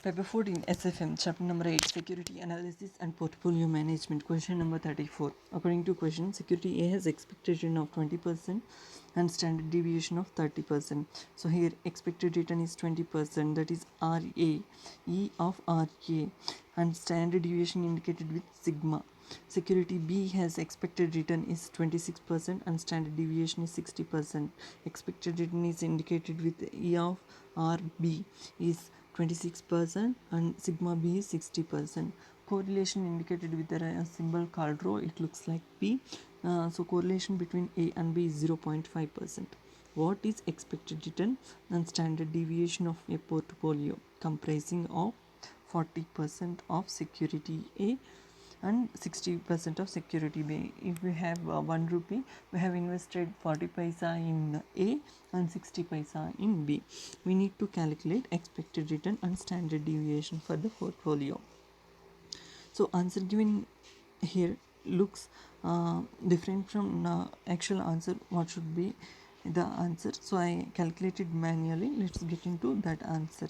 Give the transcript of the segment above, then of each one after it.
Paper 14 SFM, chapter number 8, Security Analysis and Portfolio Management, question number 34. According to question, security A has expected return of 20% and standard deviation of 30%. So here expected return is 20%, that is RA, E of RA, and standard deviation indicated with sigma. Security B has expected return is 26% and standard deviation is 60%. Expected return is indicated with E of RB is 26% and sigma B is 60%. Correlation indicated with the symbol called rho, it looks like P. So correlation between A and B is 0.5%. What is expected return and standard deviation of a portfolio comprising of 40% of security A and 60% of security B? If we have 1 rupee, we have invested 40 paisa in A and 60 paisa in B. We need to calculate expected return and standard deviation for the portfolio. So answer given here looks different from actual answer. What should be the answer? So I calculated manually. Let's get into that answer.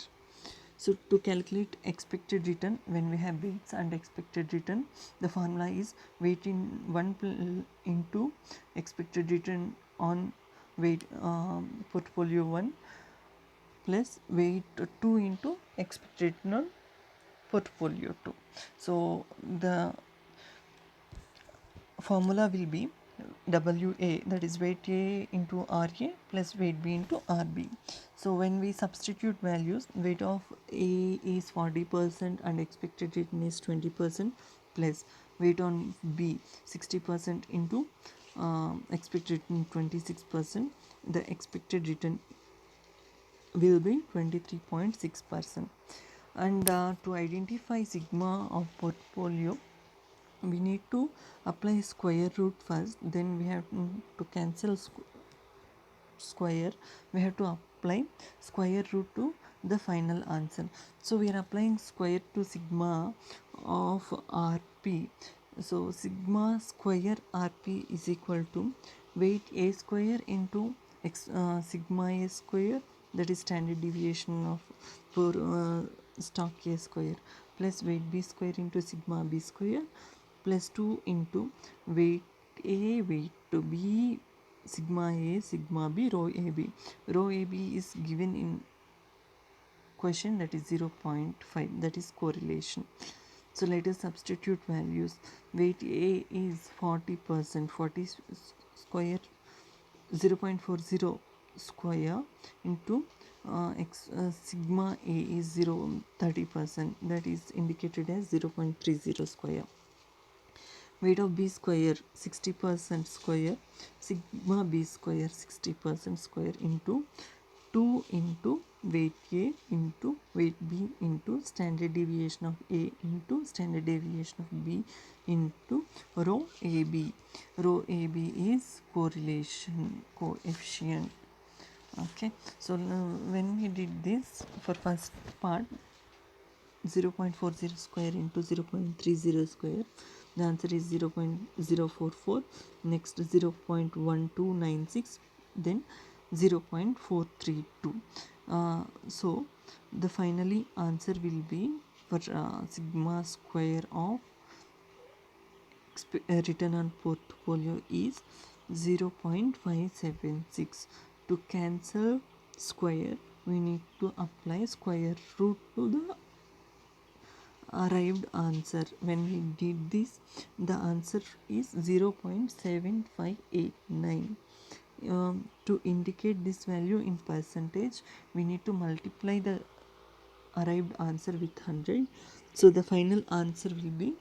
So to calculate expected return, when we have weights and expected return, the formula is weight in 1 into expected return on weight portfolio 1 plus weight 2 into expected return on portfolio 2. So the formula will be WA, that is weight A into RA plus weight B into RB. So when we substitute values, weight of A is 40% and expected return is 20% plus weight on B 60% into expected return 26%. The expected return will be 23.6%. And to identify sigma of portfolio, we need to apply square root first, then we have to cancel square, we have to apply square root to the final answer. So we are applying square to sigma of RP. So sigma square RP is equal to weight A square into sigma A square, that is standard deviation of for stock A square, plus weight B square into sigma B square plus 2 into weight A, weight B, sigma A, sigma B, rho AB. Rho AB is given in question, that is 0.5, that is correlation. So let us substitute values. Weight A is 40%, 40 square 0.40 square into sigma A is 30%, that is indicated as 0.30 square. Weight of B square 60% square, sigma B square 60% square into 2 into weight A into weight B into standard deviation of A into standard deviation of B into rho AB. Rho AB is correlation coefficient. Okay, so when we did this for first part, 0.40 square into 0.30 square, the answer is 0.044, next 0.1296, then 0.432. So the finally answer will be for sigma square of return on portfolio is 0.576. To cancel square, we need to apply square root to the arrived answer. When we did this, the answer is 0.7589. To indicate this value in percentage, we need to multiply the arrived answer with 100. So the final answer will be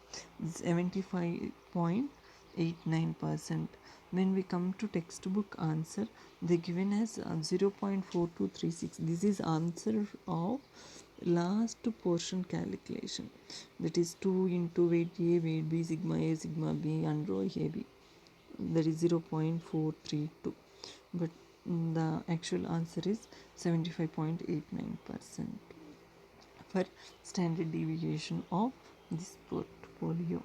75.89%. When we come to textbook answer, they given as 0.4236. This is answer of last portion calculation, that is 2 into weight A, weight B, sigma A, sigma B and rho AB, that is 0.432, but the actual answer is 75.89% for standard deviation of this portfolio.